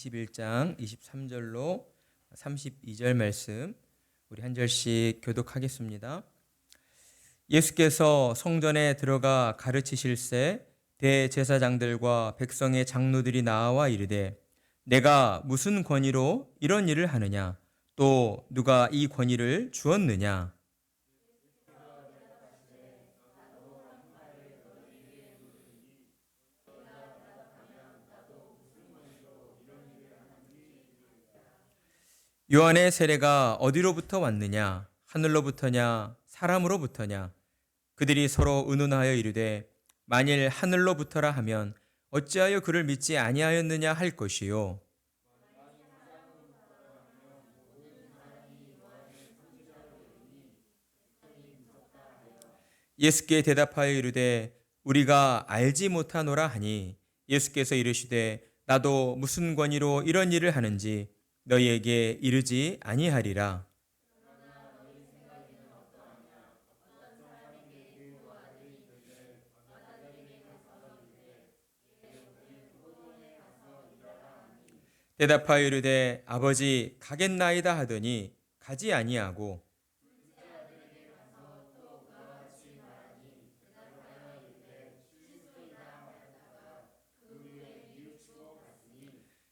21장 23절로 32절 말씀 우리 한 절씩 교독하겠습니다. 예수께서 성전에 들어가 가르치실새 대제사장들과 백성의 장로들이 나와 이르되 내가 무슨 권위로 이런 일을 하느냐 또 누가 이 권위를 주었느냐. 요한의 세례가 어디로부터 왔느냐 하늘로부터냐 사람으로부터냐. 그들이 서로 의논하여 이르되 만일 하늘로부터라 하면 어찌하여 그를 믿지 아니하였느냐 할 것이요. 예수께 대답하여 이르되 우리가 알지 못하노라 하니 예수께서 이르시되 나도 무슨 권위로 이런 일을 하는지 너희에게 이르지 아니하리라. 대답하여 이르되 아버지 가겠나이다 하더니 가지 아니하고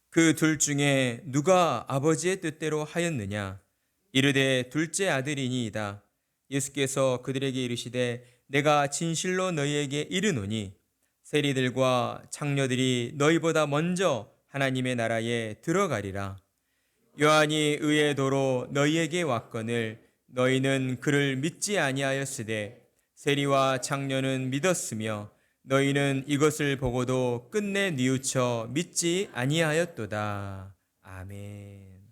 그 둘 중에 누가 아버지의 뜻대로 하였느냐 이르되 둘째 아들이니이다. 예수께서 그들에게 이르시되 내가 진실로 너희에게 이르노니 세리들과 장녀들이 너희보다 먼저 하나님의 나라에 들어가리라. 요한이 의의 도로 너희에게 왔거늘 너희는 그를 믿지 아니하였으되 세리와 장녀는 믿었으며 너희는 이것을 보고도 끝내 뉘우쳐 믿지 아니하였도다. 아멘.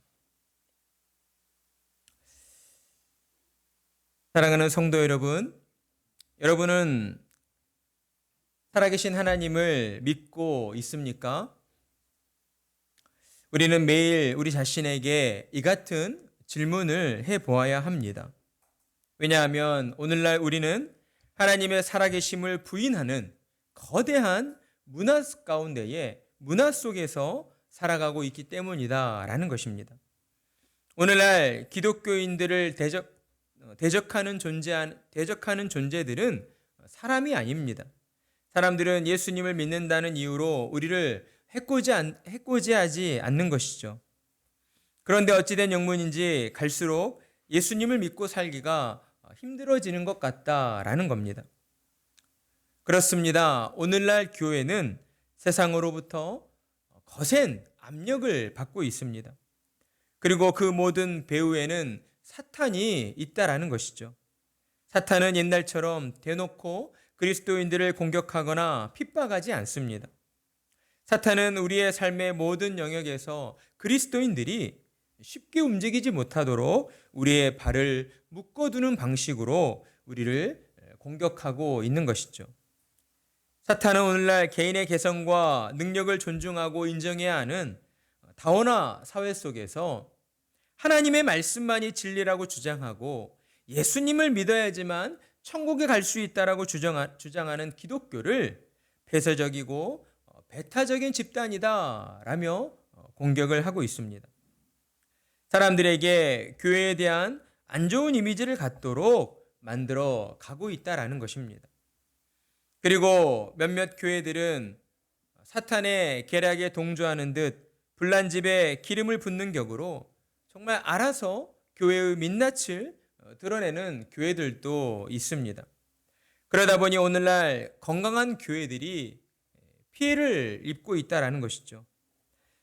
사랑하는 성도 여러분, 여러분은 살아계신 하나님을 믿고 있습니까? 우리는 매일 우리 자신에게 이 같은 질문을 해보아야 합니다. 왜냐하면 오늘날 우리는 하나님의 살아계심을 부인하는 거대한 문화 가운데에 문화 속에서 살아가고 있기 때문이다라는 것입니다. 오늘날 기독교인들을 대적하는 존재들은 사람이 아닙니다. 사람들은 예수님을 믿는다는 이유로 우리를 해코지하지 않는 것이죠. 그런데 어찌된 영문인지 갈수록 예수님을 믿고 살기가 힘들어지는 것 같다라는 겁니다. 그렇습니다. 오늘날 교회는 세상으로부터 거센 압력을 받고 있습니다. 그리고 그 모든 배후에는 사탄이 있다라는 것이죠. 사탄은 옛날처럼 대놓고 그리스도인들을 공격하거나 핍박하지 않습니다. 사탄은 우리의 삶의 모든 영역에서 그리스도인들이 쉽게 움직이지 못하도록 우리의 발을 묶어두는 방식으로 우리를 공격하고 있는 것이죠. 사탄은 오늘날 개인의 개성과 능력을 존중하고 인정해야 하는 다원화 사회 속에서 하나님의 말씀만이 진리라고 주장하고 예수님을 믿어야지만 천국에 갈 수 있다라고 주장하는 기독교를 폐쇄적이고 배타적인 집단이다라며 공격을 하고 있습니다. 사람들에게 교회에 대한 안 좋은 이미지를 갖도록 만들어 가고 있다라는 것입니다. 그리고 몇몇 교회들은 사탄의 계략에 동조하는 듯 불난집에 기름을 붓는 격으로 정말 알아서 교회의 민낯을 드러내는 교회들도 있습니다. 그러다 보니 오늘날 건강한 교회들이 피해를 입고 있다는 것이죠.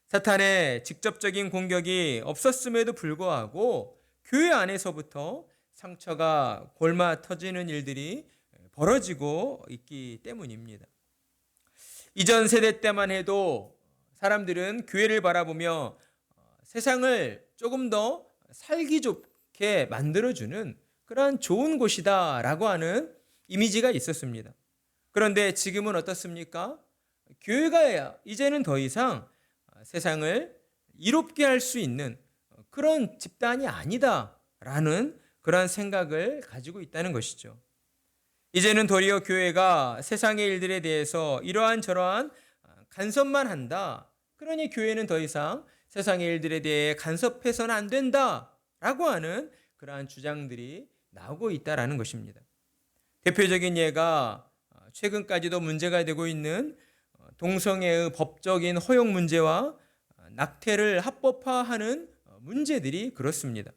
사탄의 직접적인 공격이 없었음에도 불구하고 교회 안에서부터 상처가 골마 터지는 일들이 벌어지고 있기 때문입니다. 이전 세대 때만 해도 사람들은 교회를 바라보며 세상을 조금 더 살기 좋게 만들어주는 그러한 좋은 곳이다라고 하는 이미지가 있었습니다. 그런데 지금은 어떻습니까? 교회가 이제는 더 이상 세상을 이롭게 할 수 있는 그런 집단이 아니다라는 그런 생각을 가지고 있다는 것이죠. 이제는 도리어 교회가 세상의 일들에 대해서 이러한 저러한 간섭만 한다. 그러니 교회는 더 이상 세상의 일들에 대해 간섭해서는 안 된다라고 하는 그러한 주장들이 나오고 있다라는 것입니다. 대표적인 예가 최근까지도 문제가 되고 있는 동성애의 법적인 허용 문제와 낙태를 합법화하는 문제들이 그렇습니다.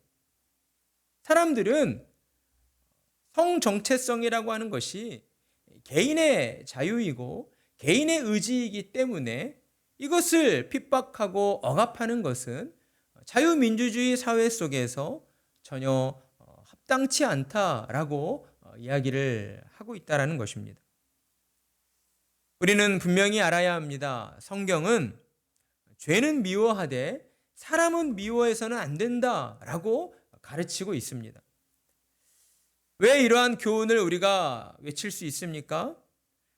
사람들은 성 정체성이라고 하는 것이 개인의 자유이고 개인의 의지이기 때문에 이것을 핍박하고 억압하는 것은 자유민주주의 사회 속에서 전혀 합당치 않다라고 이야기를 하고 있다라는 것입니다. 우리는 분명히 알아야 합니다. 성경은 죄는 미워하되 사람은 미워해서는 안 된다라고 가르치고 있습니다. 왜 이러한 교훈을 우리가 외칠 수 있습니까?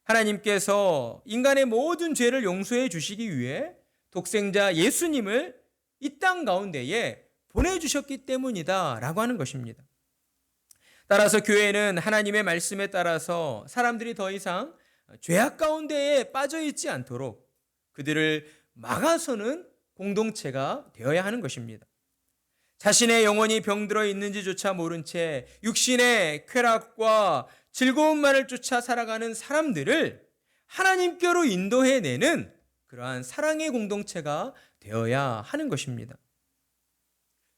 하나님께서 인간의 모든 죄를 용서해 주시기 위해 독생자 예수님을 이 땅 가운데에 보내주셨기 때문이다 라고 하는 것입니다. 따라서 교회는 하나님의 말씀에 따라서 사람들이 더 이상 죄악 가운데에 빠져 있지 않도록 그들을 막아서는 공동체가 되어야 하는 것입니다. 자신의 영혼이 병들어 있는지조차 모른 채 육신의 쾌락과 즐거움만을 쫓아 살아가는 사람들을 하나님께로 인도해내는 그러한 사랑의 공동체가 되어야 하는 것입니다.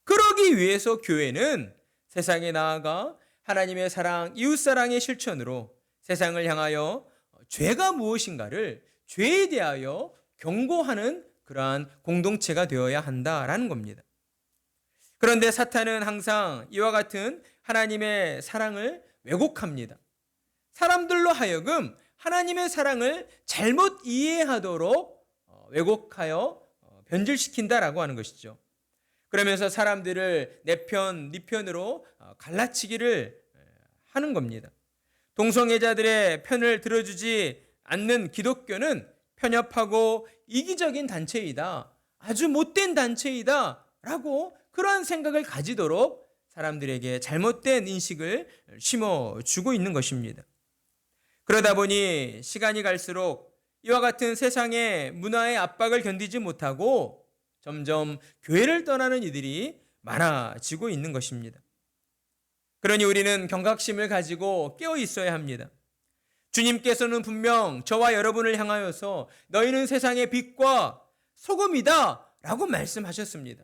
그러기 위해서 교회는 세상에 나아가 하나님의 사랑, 이웃사랑의 실천으로 세상을 향하여 죄가 무엇인가를 죄에 대하여 경고하는 그러한 공동체가 되어야 한다라는 겁니다. 그런데 사탄은 항상 이와 같은 하나님의 사랑을 왜곡합니다. 사람들로 하여금 하나님의 사랑을 잘못 이해하도록 왜곡하여 변질시킨다라고 하는 것이죠. 그러면서 사람들을 내 편, 네 편으로 갈라치기를 하는 겁니다. 동성애자들의 편을 들어주지 않는 기독교는 편협하고 이기적인 단체이다, 아주 못된 단체이다 라고 그러한 생각을 가지도록 사람들에게 잘못된 인식을 심어주고 있는 것입니다. 그러다 보니 시간이 갈수록 이와 같은 세상의 문화의 압박을 견디지 못하고 점점 교회를 떠나는 이들이 많아지고 있는 것입니다. 그러니 우리는 경각심을 가지고 깨어 있어야 합니다. 주님께서는 분명 저와 여러분을 향하여서 너희는 세상의 빛과 소금이다 라고 말씀하셨습니다.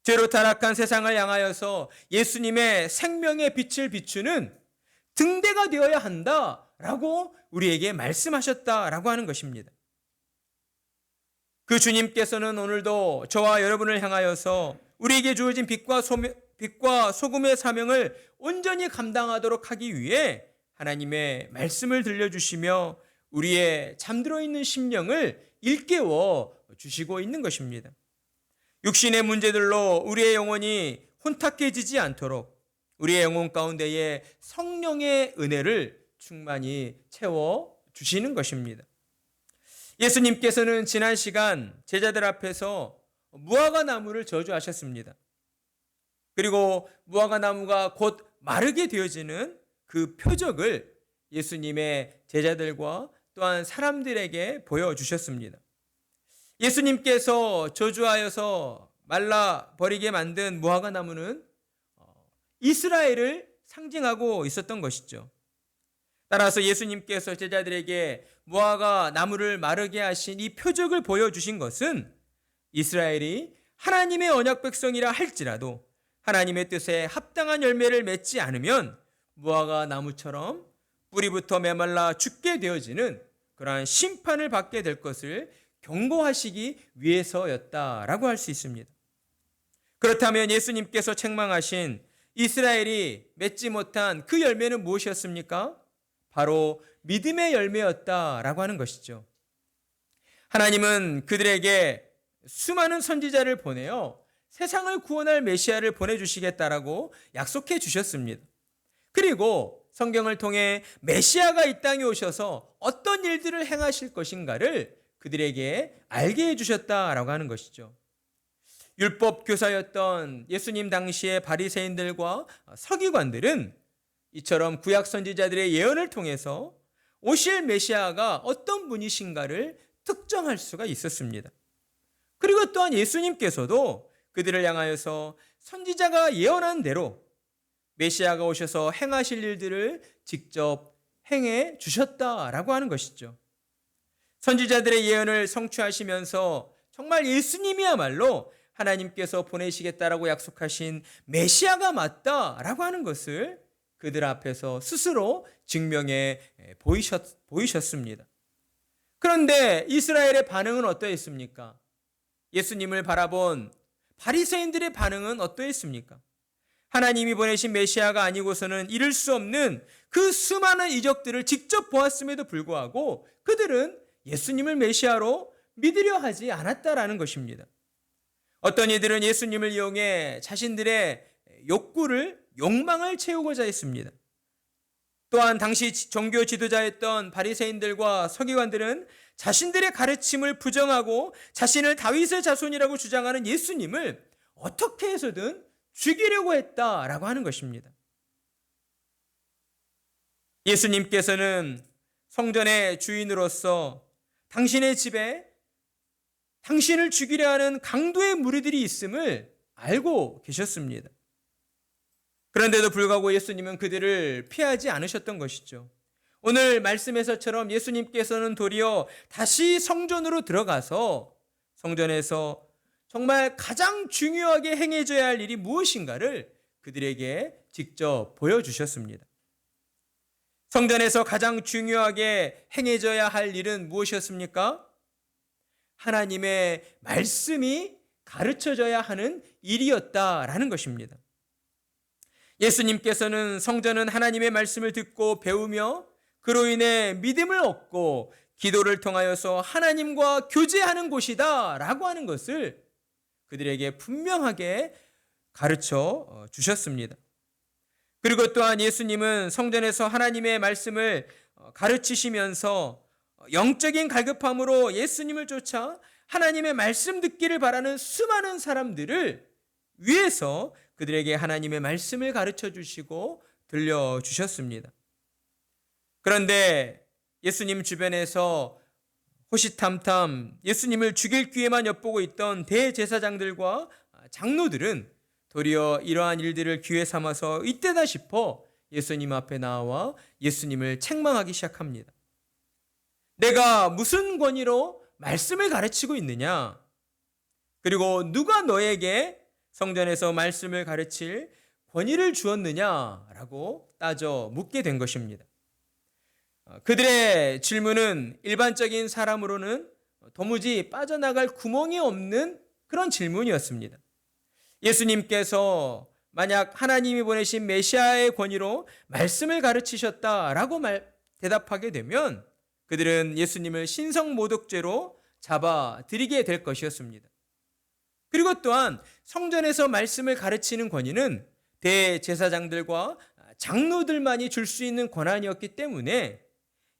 죄로 타락한 세상을 향하여서 예수님의 생명의 빛을 비추는 등대가 되어야 한다라고 우리에게 말씀하셨다라고 하는 것입니다. 그 주님께서는 오늘도 저와 여러분을 향하여서 우리에게 주어진 빛과 소금의 사명을 온전히 감당하도록 하기 위해 하나님의 말씀을 들려주시며 우리의 잠들어 있는 심령을 일깨워 주시고 있는 것입니다. 육신의 문제들로 우리의 영혼이 혼탁해지지 않도록 우리의 영혼 가운데에 성령의 은혜를 충만히 채워 주시는 것입니다. 예수님께서는 지난 시간 제자들 앞에서 무화과 나무를 저주하셨습니다. 그리고 무화과 나무가 곧 마르게 되어지는 그 표적을 예수님의 제자들과 또한 사람들에게 보여주셨습니다. 예수님께서 저주하여서 말라버리게 만든 무화과 나무는 이스라엘을 상징하고 있었던 것이죠. 따라서 예수님께서 제자들에게 무화과 나무를 마르게 하신 이 표적을 보여주신 것은 이스라엘이 하나님의 언약 백성이라 할지라도 하나님의 뜻에 합당한 열매를 맺지 않으면 무화과 나무처럼 뿌리부터 메말라 죽게 되어지는 그러한 심판을 받게 될 것을 경고하시기 위해서였다라고 할 수 있습니다. 그렇다면 예수님께서 책망하신 이스라엘이 맺지 못한 그 열매는 무엇이었습니까? 바로 믿음의 열매였다라고 하는 것이죠. 하나님은 그들에게 수많은 선지자를 보내어 세상을 구원할 메시아를 보내주시겠다라고 약속해 주셨습니다. 그리고 성경을 통해 메시아가 이 땅에 오셔서 어떤 일들을 행하실 것인가를 그들에게 알게 해주셨다라고 하는 것이죠. 율법 교사였던 예수님 당시의 바리새인들과 서기관들은 이처럼 구약 선지자들의 예언을 통해서 오실 메시아가 어떤 분이신가를 특정할 수가 있었습니다. 그리고 또한 예수님께서도 그들을 향하여서 선지자가 예언한 대로 메시아가 오셔서 행하실 일들을 직접 행해 주셨다라고 하는 것이죠. 선지자들의 예언을 성취하시면서 정말 예수님이야말로 하나님께서 보내시겠다라고 약속하신 메시아가 맞다라고 하는 것을 그들 앞에서 스스로 증명해 보이셨습니다. 그런데 이스라엘의 반응은 어떠했습니까? 예수님을 바라본 바리새인들의 반응은 어떠했습니까? 하나님이 보내신 메시아가 아니고서는 이룰 수 없는 그 수많은 이적들을 직접 보았음에도 불구하고 그들은 예수님을 메시아로 믿으려 하지 않았다라는 것입니다. 어떤 이들은 예수님을 이용해 자신들의 욕망을 채우고자 했습니다. 또한 당시 종교 지도자였던 바리새인들과 서기관들은 자신들의 가르침을 부정하고 자신을 다윗의 자손이라고 주장하는 예수님을 어떻게 해서든 죽이려고 했다라고 하는 것입니다. 예수님께서는 성전의 주인으로서 당신의 집에 당신을 죽이려 하는 강도의 무리들이 있음을 알고 계셨습니다. 그런데도 불구하고 예수님은 그들을 피하지 않으셨던 것이죠. 오늘 말씀에서처럼 예수님께서는 도리어 다시 성전으로 들어가서 성전에서 정말 가장 중요하게 행해져야 할 일이 무엇인가를 그들에게 직접 보여주셨습니다. 성전에서 가장 중요하게 행해져야 할 일은 무엇이었습니까? 하나님의 말씀이 가르쳐져야 하는 일이었다라는 것입니다. 예수님께서는 성전은 하나님의 말씀을 듣고 배우며 그로 인해 믿음을 얻고 기도를 통하여서 하나님과 교제하는 곳이다 라고 하는 것을 그들에게 분명하게 가르쳐 주셨습니다. 그리고 또한 예수님은 성전에서 하나님의 말씀을 가르치시면서 영적인 갈급함으로 예수님을 쫓아 하나님의 말씀 듣기를 바라는 수많은 사람들을 위해서 그들에게 하나님의 말씀을 가르쳐 주시고 들려주셨습니다. 그런데 예수님 주변에서 호시탐탐 예수님을 죽일 기회만 엿보고 있던 대제사장들과 장로들은 도리어 이러한 일들을 기회 삼아서 이때다 싶어 예수님 앞에 나와 예수님을 책망하기 시작합니다. 내가 무슨 권위로 말씀을 가르치고 있느냐? 그리고 누가 너에게 성전에서 말씀을 가르칠 권위를 주었느냐라고 따져 묻게 된 것입니다. 그들의 질문은 일반적인 사람으로는 도무지 빠져나갈 구멍이 없는 그런 질문이었습니다. 예수님께서 만약 하나님이 보내신 메시아의 권위로 말씀을 가르치셨다라고 대답하게 되면 그들은 예수님을 신성모독죄로 잡아들이게 될 것이었습니다. 그리고 또한 성전에서 말씀을 가르치는 권위는 대제사장들과 장로들만이 줄 수 있는 권한이었기 때문에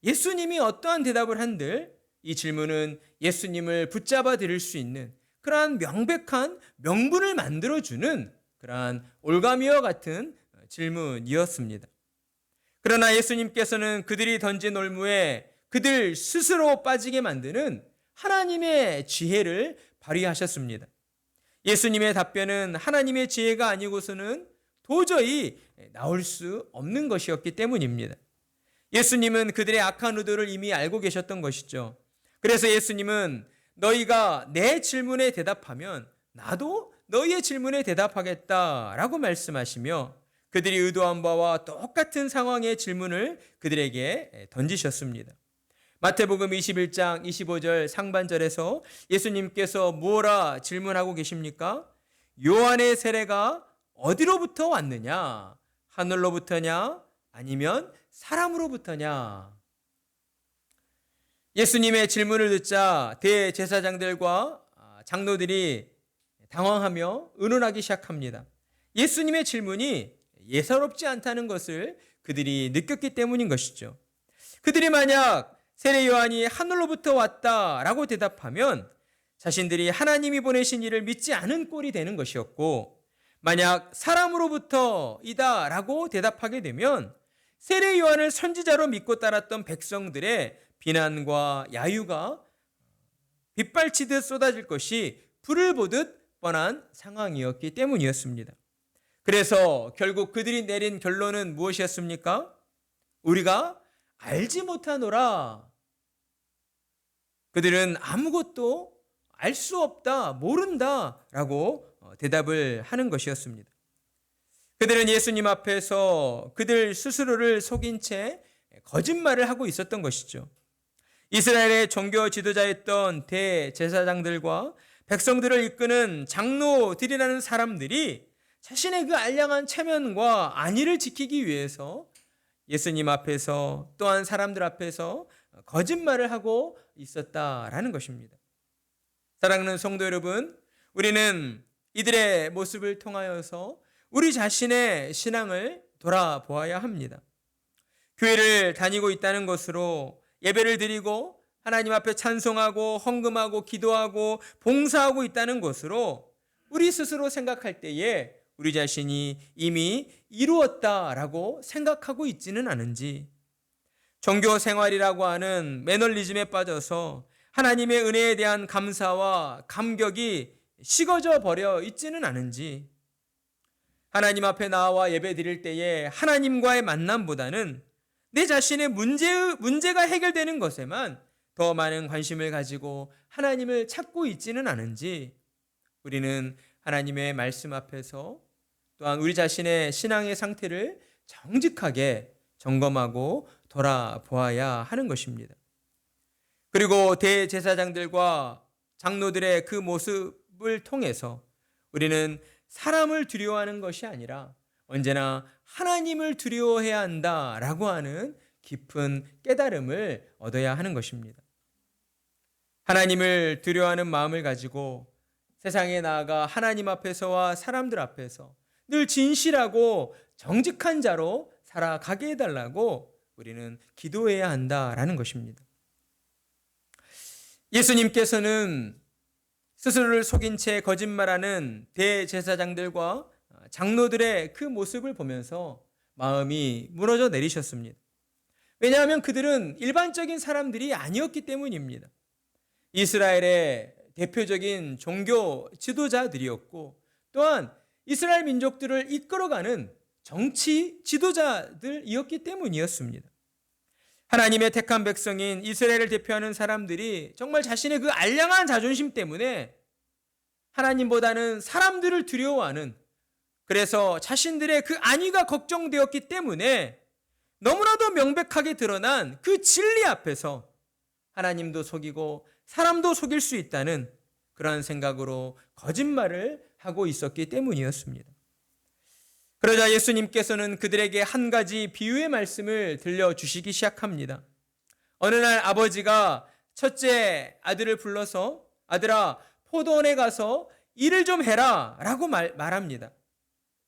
예수님이 어떠한 대답을 한들 이 질문은 예수님을 붙잡아 들일 수 있는 그러한 명백한 명분을 만들어주는 그러한 올가미와 같은 질문이었습니다. 그러나 예수님께서는 그들이 던진 올무에 그들 스스로 빠지게 만드는 하나님의 지혜를 발휘하셨습니다. 예수님의 답변은 하나님의 지혜가 아니고서는 도저히 나올 수 없는 것이었기 때문입니다. 예수님은 그들의 악한 의도를 이미 알고 계셨던 것이죠. 그래서 예수님은 너희가 내 질문에 대답하면 나도 너희의 질문에 대답하겠다라고 말씀하시며 그들이 의도한 바와 똑같은 상황의 질문을 그들에게 던지셨습니다. 마태복음 21장 25절 상반절에서 예수님께서 무엇라 질문하고 계십니까? 요한의 세례가 어디로부터 왔느냐? 하늘로부터냐? 아니면 사람으로부터냐? 예수님의 질문을 듣자 대제사장들과 장로들이 당황하며 의논하기 시작합니다. 예수님의 질문이 예사롭지 않다는 것을 그들이 느꼈기 때문인 것이죠. 그들이 만약 세례 요한이 하늘로부터 왔다라고 대답하면 자신들이 하나님이 보내신 이를 믿지 않은 꼴이 되는 것이었고, 만약 사람으로부터이다라고 대답하게 되면 세례 요한을 선지자로 믿고 따랐던 백성들의 비난과 야유가 빗발치듯 쏟아질 것이 불을 보듯 뻔한 상황이었기 때문이었습니다. 그래서 결국 그들이 내린 결론은 무엇이었습니까? 우리가 알지 못하노라. 그들은 아무것도 알 수 없다, 모른다 라고 대답을 하는 것이었습니다. 그들은 예수님 앞에서 그들 스스로를 속인 채 거짓말을 하고 있었던 것이죠. 이스라엘의 종교 지도자였던 대제사장들과 백성들을 이끄는 장로들이라는 사람들이 자신의 그 알량한 체면과 안위를 지키기 위해서 예수님 앞에서 또한 사람들 앞에서 거짓말을 하고 있었다라는 것입니다. 사랑하는 성도 여러분, 우리는 이들의 모습을 통하여서 우리 자신의 신앙을 돌아보아야 합니다. 교회를 다니고 있다는 것으로 예배를 드리고 하나님 앞에 찬송하고 헌금하고 기도하고 봉사하고 있다는 것으로 우리 스스로 생각할 때에 우리 자신이 이미 이루었다라고 생각하고 있지는 않은지, 종교 생활이라고 하는 매너리즘에 빠져서 하나님의 은혜에 대한 감사와 감격이 식어져 버려 있지는 않은지, 하나님 앞에 나와 예배 드릴 때에 하나님과의 만남보다는 내 자신의 문제가 해결되는 것에만 더 많은 관심을 가지고 하나님을 찾고 있지는 않은지, 우리는 하나님의 말씀 앞에서 또한 우리 자신의 신앙의 상태를 정직하게 점검하고 돌아보아야 하는 것입니다. 그리고 대제사장들과 장로들의 그 모습을 통해서 우리는 사람을 두려워하는 것이 아니라 언제나 하나님을 두려워해야 한다라고 하는 깊은 깨달음을 얻어야 하는 것입니다. 하나님을 두려워하는 마음을 가지고 세상에 나아가 하나님 앞에서와 사람들 앞에서 늘 진실하고 정직한 자로 살아가게 해달라고 우리는 기도해야 한다라는 것입니다. 예수님께서는 스스로를 속인 채 거짓말하는 대제사장들과 장로들의 그 모습을 보면서 마음이 무너져 내리셨습니다. 왜냐하면 그들은 일반적인 사람들이 아니었기 때문입니다. 이스라엘의 대표적인 종교 지도자들이었고 또한 이스라엘 민족들을 이끌어가는 정치 지도자들이었기 때문이었습니다. 하나님의 택한 백성인 이스라엘을 대표하는 사람들이 정말 자신의 그 알량한 자존심 때문에 하나님보다는 사람들을 두려워하는, 그래서 자신들의 그 안위가 걱정되었기 때문에 너무나도 명백하게 드러난 그 진리 앞에서 하나님도 속이고 사람도 속일 수 있다는 그런 생각으로 거짓말을 하고 있었기 때문이었습니다. 그러자 예수님께서는 그들에게 한 가지 비유의 말씀을 들려주시기 시작합니다. 어느 날 아버지가 첫째 아들을 불러서 아들아 포도원에 가서 일을 좀 해라 라고 말합니다.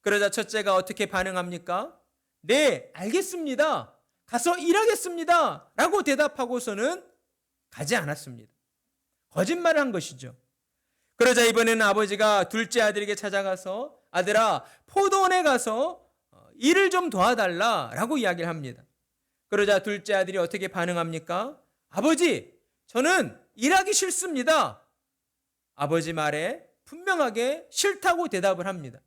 그러자 첫째가 어떻게 반응합니까? 네, 알겠습니다. 가서 일하겠습니다 라고 대답하고서는 가지 않았습니다. 거짓말을 한 것이죠. 그러자 이번에는 아버지가 둘째 아들에게 찾아가서 아들아 포도원에 가서 일을 좀 도와달라 라고 이야기를 합니다. 그러자 둘째 아들이 어떻게 반응합니까? 아버지, 저는 일하기 싫습니다. 아버지 말에 분명하게 싫다고 대답을 합니다.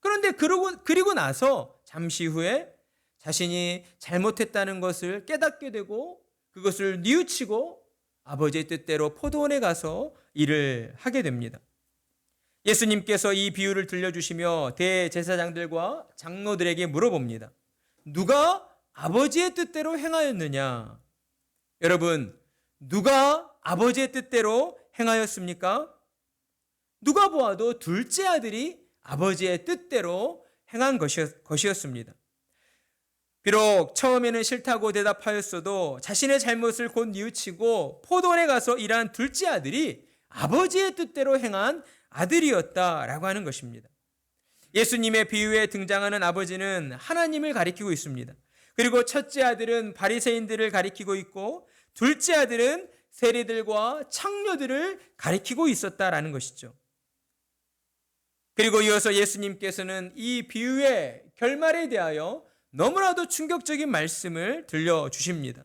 그런데 그리고 나서 잠시 후에 자신이 잘못했다는 것을 깨닫게 되고 그것을 뉘우치고 아버지의 뜻대로 포도원에 가서 일을 하게 됩니다. 예수님께서 이 비유를 들려주시며 대제사장들과 장로들에게 물어봅니다. 누가 아버지의 뜻대로 행하였느냐? 여러분, 누가 아버지의 뜻대로 행하였습니까? 누가 보아도 둘째 아들이 아버지의 뜻대로 행한 것이었습니다. 비록 처음에는 싫다고 대답하였어도 자신의 잘못을 곧 뉘우치고 포도원에 가서 일한 둘째 아들이 아버지의 뜻대로 행한 아들이었다라고 하는 것입니다. 예수님의 비유에 등장하는 아버지는 하나님을 가리키고 있습니다. 그리고 첫째 아들은 바리새인들을 가리키고 있고 둘째 아들은 세리들과 창녀들을 가리키고 있었다라는 것이죠. 그리고 이어서 예수님께서는 이 비유의 결말에 대하여 너무나도 충격적인 말씀을 들려주십니다.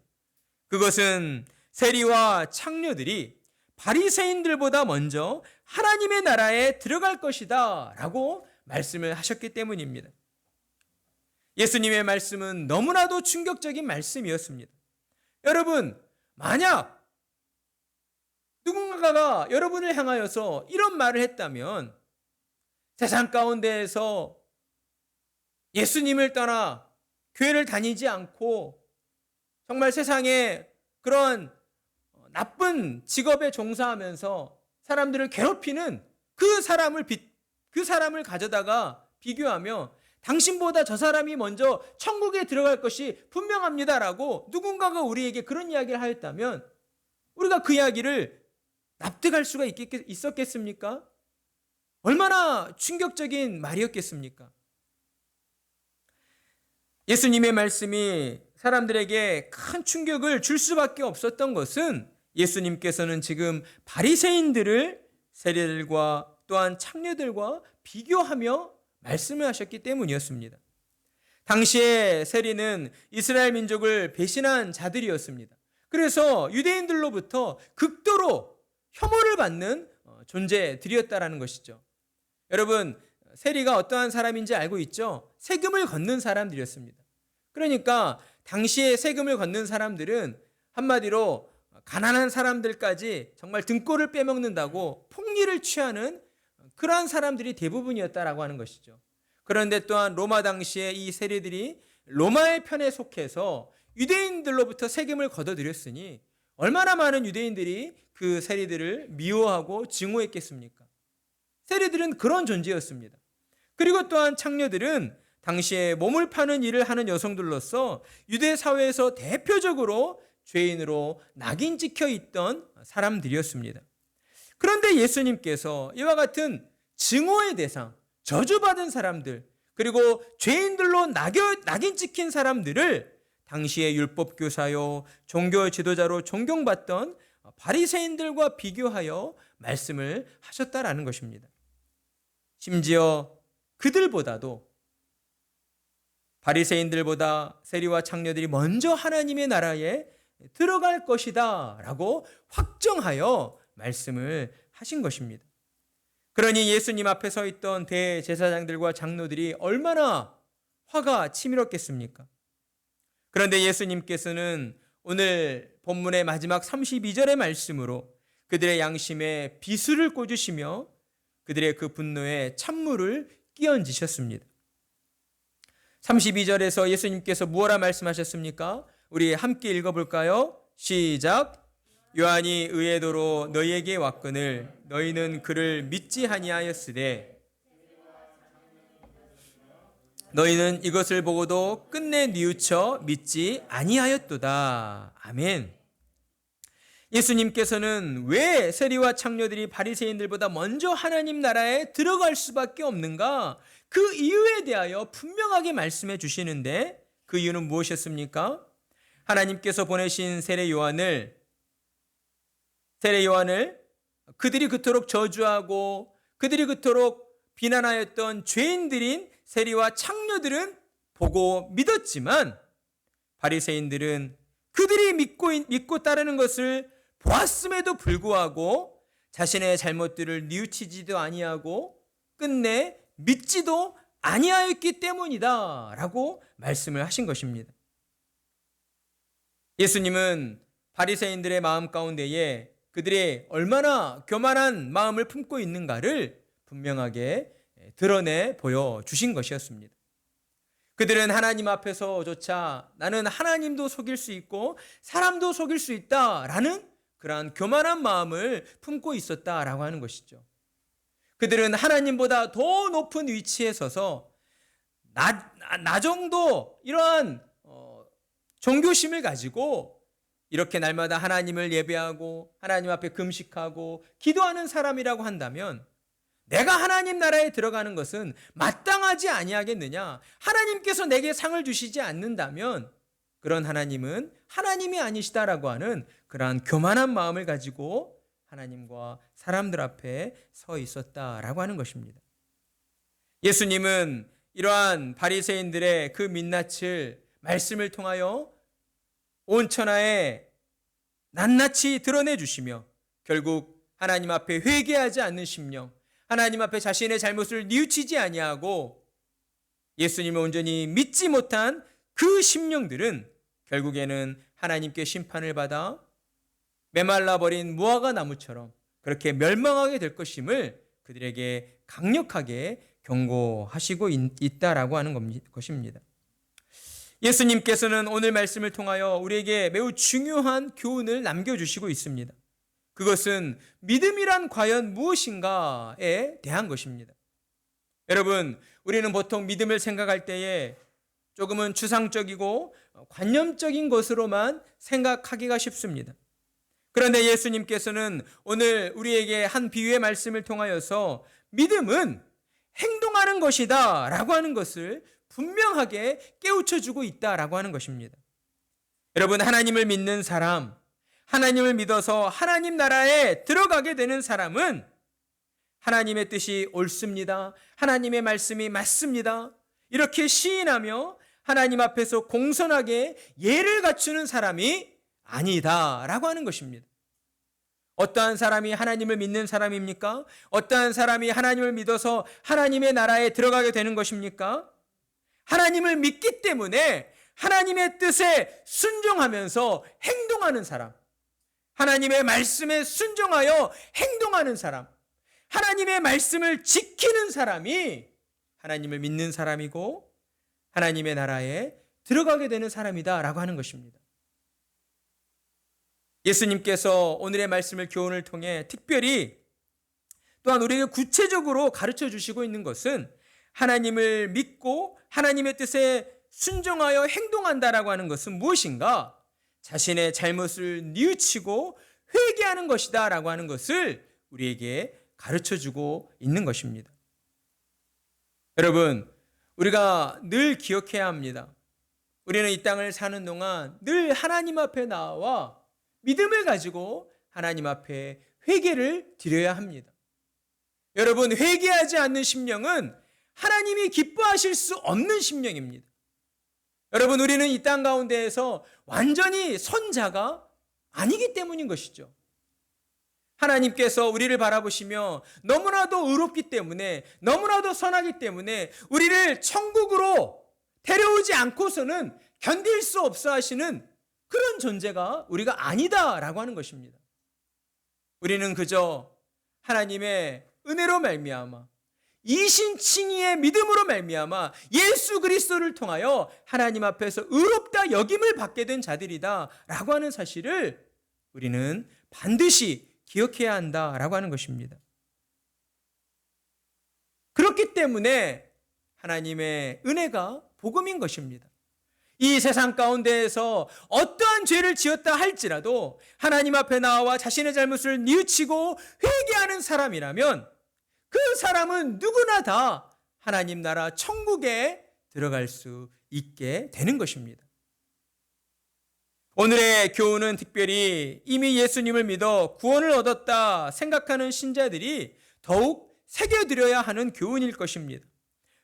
그것은 세리와 창녀들이 바리새인들보다 먼저 하나님의 나라에 들어갈 것이다 라고 말씀을 하셨기 때문입니다. 예수님의 말씀은 너무나도 충격적인 말씀이었습니다. 여러분, 만약 누군가가 여러분을 향하여서 이런 말을 했다면 세상 가운데에서 예수님을 떠나 교회를 다니지 않고 정말 세상에 그런 나쁜 직업에 종사하면서 사람들을 괴롭히는 그 사람을 가져다가 비교하며 당신보다 저 사람이 먼저 천국에 들어갈 것이 분명합니다라고 누군가가 우리에게 그런 이야기를 하였다면 우리가 그 이야기를 납득할 수가 있었겠습니까? 얼마나 충격적인 말이었겠습니까? 예수님의 말씀이 사람들에게 큰 충격을 줄 수밖에 없었던 것은 예수님께서는 지금 바리새인들을 세리들과 또한 창녀들과 비교하며 말씀을 하셨기 때문이었습니다. 당시에 세리는 이스라엘 민족을 배신한 자들이었습니다. 그래서 유대인들로부터 극도로 혐오를 받는 존재들이었다라는 것이죠. 여러분, 세리가 어떠한 사람인지 알고 있죠? 세금을 걷는 사람들이었습니다. 그러니까 당시에 세금을 걷는 사람들은 한마디로 가난한 사람들까지 정말 등골을 빼먹는다고 폭리를 취하는 그러한 사람들이 대부분이었다라고 하는 것이죠. 그런데 또한 로마 당시에 이 세리들이 로마의 편에 속해서 유대인들로부터 세금을 걷어들였으니 얼마나 많은 유대인들이 그 세리들을 미워하고 증오했겠습니까? 세리들은 그런 존재였습니다. 그리고 또한 창녀들은 당시에 몸을 파는 일을 하는 여성들로서 유대 사회에서 대표적으로 죄인으로 낙인 찍혀 있던 사람들이었습니다. 그런데 예수님께서 이와 같은 증오의 대상, 저주받은 사람들, 그리고 죄인들로 낙인 찍힌 사람들을 당시의 율법교사요, 종교 지도자로 존경받던 바리새인들과 비교하여 말씀을 하셨다라는 것입니다. 심지어 그들보다도 바리새인들보다 세리와 창녀들이 먼저 하나님의 나라에 들어갈 것이다 라고 확정하여 말씀을 하신 것입니다. 그러니 예수님 앞에 서 있던 대제사장들과 장로들이 얼마나 화가 치밀었겠습니까? 그런데 예수님께서는 오늘 본문의 마지막 32절의 말씀으로 그들의 양심에 비수를 꽂으시며 그들의 그 분노에 찬물을 끼얹으셨습니다. 32절에서 예수님께서 무엇라 말씀하셨습니까? 우리 함께 읽어볼까요? 시작. 요한이 의의 도로 너희에게 왔거늘 너희는 그를 믿지 아니하였으되 너희는 이것을 보고도 끝내 뉘우쳐 믿지 아니하였도다. 아멘. 예수님께서는 왜 세리와 창녀들이 바리새인들보다 먼저 하나님 나라에 들어갈 수밖에 없는가? 그 이유에 대하여 분명하게 말씀해 주시는데 그 이유는 무엇이었습니까? 하나님께서 보내신 세례 요한을 그들이 그토록 저주하고 그들이 그토록 비난하였던 죄인들인 세리와 창녀들은 보고 믿었지만 바리새인들은 그들이 믿고 따르는 것을 보았음에도 불구하고 자신의 잘못들을 뉘우치지도 아니하고 끝내 믿지도 아니하였기 때문이다 라고 말씀을 하신 것입니다. 예수님은 바리새인들의 마음 가운데에 그들이 얼마나 교만한 마음을 품고 있는가를 분명하게 드러내 보여주신 것이었습니다. 그들은 하나님 앞에서조차 나는 하나님도 속일 수 있고 사람도 속일 수 있다라는 그러한 교만한 마음을 품고 있었다라고 하는 것이죠. 그들은 하나님보다 더 높은 위치에 서서 나 정도 이러한 종교심을 가지고 이렇게 날마다 하나님을 예배하고 하나님 앞에 금식하고 기도하는 사람이라고 한다면 내가 하나님 나라에 들어가는 것은 마땅하지 아니하겠느냐? 하나님께서 내게 상을 주시지 않는다면 그런 하나님은 하나님이 아니시다라고 하는 그러한 교만한 마음을 가지고 하나님과 사람들 앞에 서 있었다라고 하는 것입니다. 예수님은 이러한 바리새인들의 그 민낯을 말씀을 통하여 온 천하에 낱낱이 드러내 주시며 결국 하나님 앞에 회개하지 않는 심령, 하나님 앞에 자신의 잘못을 뉘우치지 아니하고 예수님을 온전히 믿지 못한 그 심령들은 결국에는 하나님께 심판을 받아 메말라 버린 무화과 나무처럼 그렇게 멸망하게 될 것임을 그들에게 강력하게 경고하시고 있다라고 하는 것입니다. 예수님께서는 오늘 말씀을 통하여 우리에게 매우 중요한 교훈을 남겨주시고 있습니다. 그것은 믿음이란 과연 무엇인가에 대한 것입니다. 여러분, 우리는 보통 믿음을 생각할 때에 조금은 추상적이고 관념적인 것으로만 생각하기가 쉽습니다. 그런데 예수님께서는 오늘 우리에게 한 비유의 말씀을 통하여서 믿음은 행동하는 것이다 라고 하는 것을 분명하게 깨우쳐주고 있다라고 하는 것입니다. 여러분, 하나님을 믿는 사람, 하나님을 믿어서 하나님 나라에 들어가게 되는 사람은 하나님의 뜻이 옳습니다, 하나님의 말씀이 맞습니다, 이렇게 시인하며 하나님 앞에서 공손하게 예를 갖추는 사람이 아니다라고 하는 것입니다. 어떠한 사람이 하나님을 믿는 사람입니까? 어떠한 사람이 하나님을 믿어서 하나님의 나라에 들어가게 되는 것입니까? 하나님을 믿기 때문에 하나님의 뜻에 순종하면서 행동하는 사람, 하나님의 말씀에 순종하여 행동하는 사람, 하나님의 말씀을 지키는 사람이 하나님을 믿는 사람이고 하나님의 나라에 들어가게 되는 사람이다라고 하는 것입니다. 예수님께서 오늘의 말씀을 교훈을 통해 특별히 또한 우리에게 구체적으로 가르쳐 주시고 있는 것은 하나님을 믿고 하나님의 뜻에 순종하여 행동한다라고 하는 것은 무엇인가? 자신의 잘못을 뉘우치고 회개하는 것이다 라고 하는 것을 우리에게 가르쳐 주고 있는 것입니다. 여러분, 우리가 늘 기억해야 합니다. 우리는 이 땅을 사는 동안 늘 하나님 앞에 나와 믿음을 가지고 하나님 앞에 회개를 드려야 합니다. 여러분, 회개하지 않는 심령은 하나님이 기뻐하실 수 없는 심령입니다. 여러분, 우리는 이 땅 가운데에서 완전히 선자가 아니기 때문인 것이죠. 하나님께서 우리를 바라보시며 너무나도 의롭기 때문에, 너무나도 선하기 때문에 우리를 천국으로 데려오지 않고서는 견딜 수 없어 하시는 그런 존재가 우리가 아니다라고 하는 것입니다. 우리는 그저 하나님의 은혜로 말미암아 이신칭의의 믿음으로 말미암아 예수 그리스도를 통하여 하나님 앞에서 의롭다 여김을 받게 된 자들이다 라고 하는 사실을 우리는 반드시 기억해야 한다라고 하는 것입니다. 그렇기 때문에 하나님의 은혜가 복음인 것입니다. 이 세상 가운데에서 어떠한 죄를 지었다 할지라도 하나님 앞에 나와 자신의 잘못을 뉘우치고 회개하는 사람이라면 그 사람은 누구나 다 하나님 나라 천국에 들어갈 수 있게 되는 것입니다. 오늘의 교훈은 특별히 이미 예수님을 믿어 구원을 얻었다 생각하는 신자들이 더욱 새겨들여야 하는 교훈일 것입니다.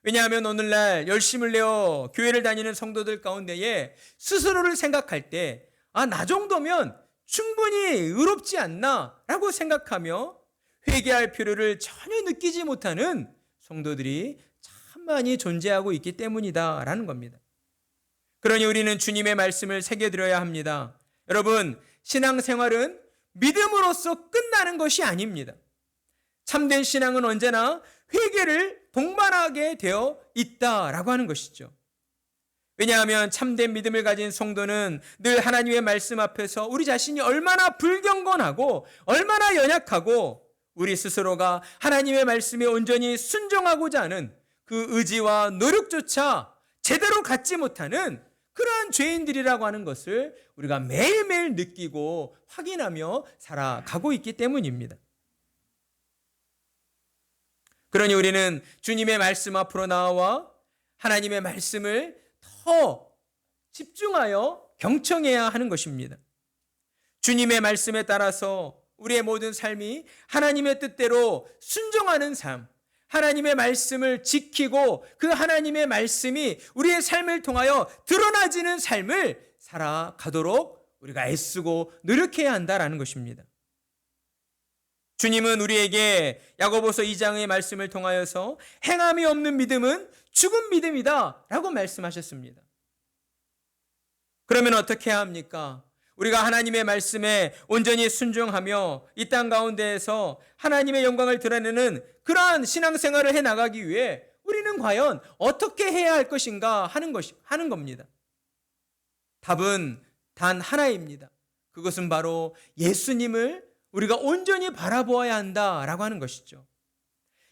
왜냐하면 오늘날 열심을 내어 교회를 다니는 성도들 가운데에 스스로를 생각할 때 나 정도면 충분히 의롭지 않나 라고 생각하며 회개할 필요를 전혀 느끼지 못하는 성도들이 참 많이 존재하고 있기 때문이다라는 겁니다. 그러니 우리는 주님의 말씀을 새겨들어야 합니다. 여러분, 신앙생활은 믿음으로써 끝나는 것이 아닙니다. 참된 신앙은 언제나 회개를 동반하게 되어 있다라고 하는 것이죠. 왜냐하면 참된 믿음을 가진 성도는 늘 하나님의 말씀 앞에서 우리 자신이 얼마나 불경건하고 얼마나 연약하고 우리 스스로가 하나님의 말씀에 온전히 순종하고자 하는 그 의지와 노력조차 제대로 갖지 못하는 그러한 죄인들이라고 하는 것을 우리가 매일매일 느끼고 확인하며 살아가고 있기 때문입니다. 그러니 우리는 주님의 말씀 앞으로 나와 하나님의 말씀을 더 집중하여 경청해야 하는 것입니다. 주님의 말씀에 따라서 우리의 모든 삶이 하나님의 뜻대로 순종하는 삶, 하나님의 말씀을 지키고 그 하나님의 말씀이 우리의 삶을 통하여 드러나지는 삶을 살아가도록 우리가 애쓰고 노력해야 한다라는 것입니다. 주님은 우리에게 야고보서 2장의 말씀을 통하여서 행함이 없는 믿음은 죽은 믿음이다 라고 말씀하셨습니다. 그러면 어떻게 해야 합니까? 우리가 하나님의 말씀에 온전히 순종하며 이 땅 가운데에서 하나님의 영광을 드러내는 그러한 신앙생활을 해나가기 위해 우리는 과연 어떻게 해야 할 것인가 하는 겁니다. 답은 단 하나입니다. 그것은 바로 예수님을 우리가 온전히 바라보아야 한다라고 하는 것이죠.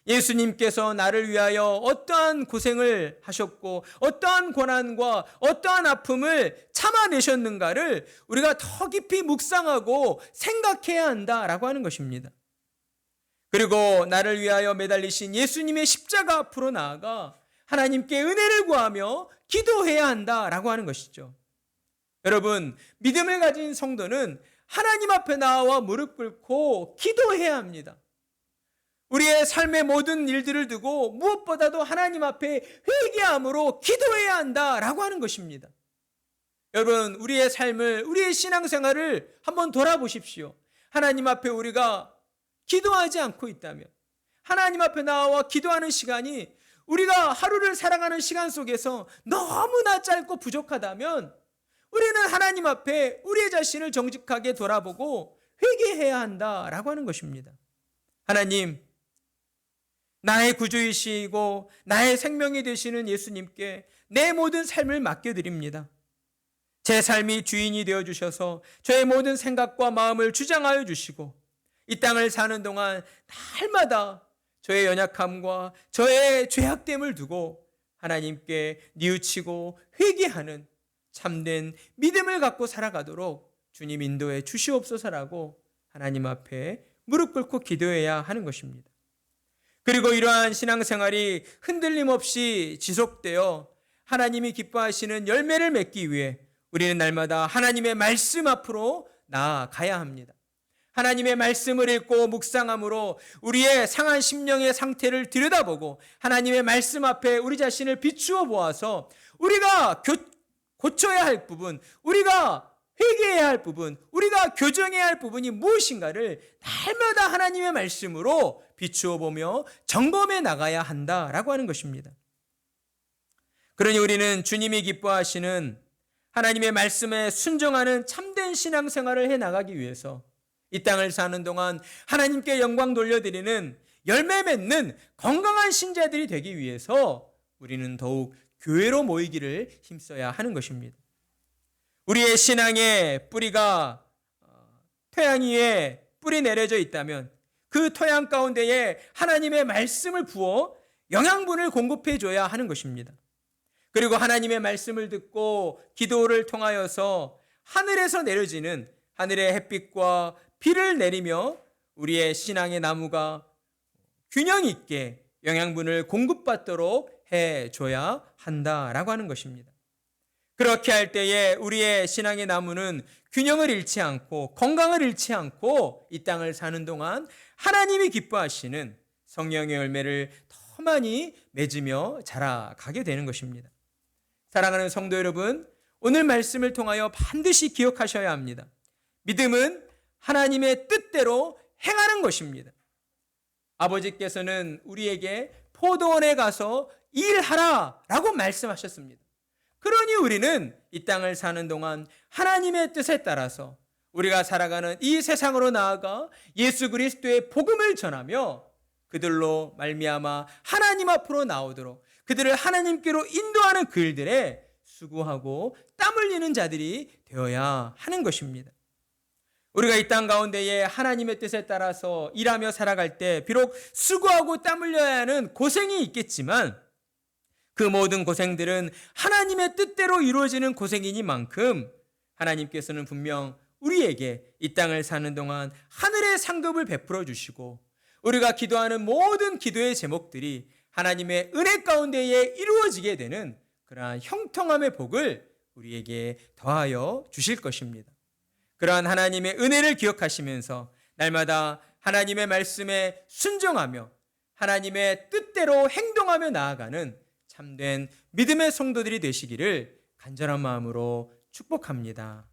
예수님께서 나를 위하여 어떠한 고생을 하셨고 어떠한 고난과 어떠한 아픔을 참아내셨는가를 우리가 더 깊이 묵상하고 생각해야 한다라고 하는 것입니다. 그리고 나를 위하여 매달리신 예수님의 십자가 앞으로 나아가 하나님께 은혜를 구하며 기도해야 한다라고 하는 것이죠. 여러분, 믿음을 가진 성도는 하나님 앞에 나와 무릎 꿇고 기도해야 합니다. 우리의 삶의 모든 일들을 두고 무엇보다도 하나님 앞에 회개함으로 기도해야 한다라고 하는 것입니다. 여러분, 우리의 삶을, 우리의 신앙생활을 한번 돌아보십시오. 하나님 앞에 우리가 기도하지 않고 있다면, 하나님 앞에 나와 기도하는 시간이 우리가 하루를 살아가는 시간 속에서 너무나 짧고 부족하다면 우리는 하나님 앞에 우리의 자신을 정직하게 돌아보고 회개해야 한다라고 하는 것입니다. 하나님, 나의 구주이시고 나의 생명이 되시는 예수님께 내 모든 삶을 맡겨드립니다. 제 삶이 주인이 되어주셔서 저의 모든 생각과 마음을 주장하여 주시고 이 땅을 사는 동안 날마다 저의 연약함과 저의 죄악됨을 두고 하나님께 뉘우치고 회개하는 참된 믿음을 갖고 살아가도록 주님 인도해 주시옵소서라고 하나님 앞에 무릎 꿇고 기도해야 하는 것입니다. 그리고 이러한 신앙생활이 흔들림 없이 지속되어 하나님이 기뻐하시는 열매를 맺기 위해 우리는 날마다 하나님의 말씀 앞으로 나아가야 합니다. 하나님의 말씀을 읽고 묵상함으로 우리의 상한 심령의 상태를 들여다보고 하나님의 말씀 앞에 우리 자신을 비추어 보아서 우리가 고쳐야 할 부분, 우리가 회개해야 할 부분, 우리가 교정해야 할 부분이 무엇인가를 날마다 하나님의 말씀으로 비추어 보며 점검해 나가야 한다라고 하는 것입니다. 그러니 우리는 주님이 기뻐하시는 하나님의 말씀에 순종하는 참된 신앙생활을 해 나가기 위해서 이 땅을 사는 동안 하나님께 영광 돌려드리는 열매 맺는 건강한 신자들이 되기 위해서 우리는 더욱 교회로 모이기를 힘써야 하는 것입니다. 우리의 신앙의 뿌리가 토양 위에 뿌리 내려져 있다면 그 토양 가운데에 하나님의 말씀을 부어 영양분을 공급해 줘야 하는 것입니다. 그리고 하나님의 말씀을 듣고 기도를 통하여서 하늘에서 내려지는 하늘의 햇빛과 비를 내리며 우리의 신앙의 나무가 균형 있게 영양분을 공급받도록 해줘야 한다라고 하는 것입니다. 그렇게 할 때에 우리의 신앙의 나무는 균형을 잃지 않고 건강을 잃지 않고 이 땅을 사는 동안 하나님이 기뻐하시는 성령의 열매를 더 많이 맺으며 자라가게 되는 것입니다. 사랑하는 성도 여러분, 오늘 말씀을 통하여 반드시 기억하셔야 합니다. 믿음은 하나님의 뜻대로 행하는 것입니다. 아버지께서는 우리에게 포도원에 가서 일하라 라고 말씀하셨습니다. 그러니 우리는 이 땅을 사는 동안 하나님의 뜻에 따라서 우리가 살아가는 이 세상으로 나아가 예수 그리스도의 복음을 전하며 그들로 말미암아 하나님 앞으로 나오도록 그들을 하나님께로 인도하는 그 일들에 수고하고 땀 흘리는 자들이 되어야 하는 것입니다. 우리가 이 땅 가운데에 하나님의 뜻에 따라서 일하며 살아갈 때 비록 수고하고 땀 흘려야 하는 고생이 있겠지만 그 모든 고생들은 하나님의 뜻대로 이루어지는 고생이니만큼 하나님께서는 분명 우리에게 이 땅을 사는 동안 하늘의 상급을 베풀어 주시고 우리가 기도하는 모든 기도의 제목들이 하나님의 은혜 가운데에 이루어지게 되는 그러한 형통함의 복을 우리에게 더하여 주실 것입니다. 그러한 하나님의 은혜를 기억하시면서 날마다 하나님의 말씀에 순종하며 하나님의 뜻대로 행동하며 나아가는 참된 믿음의 성도들이 되시기를 간절한 마음으로 축복합니다.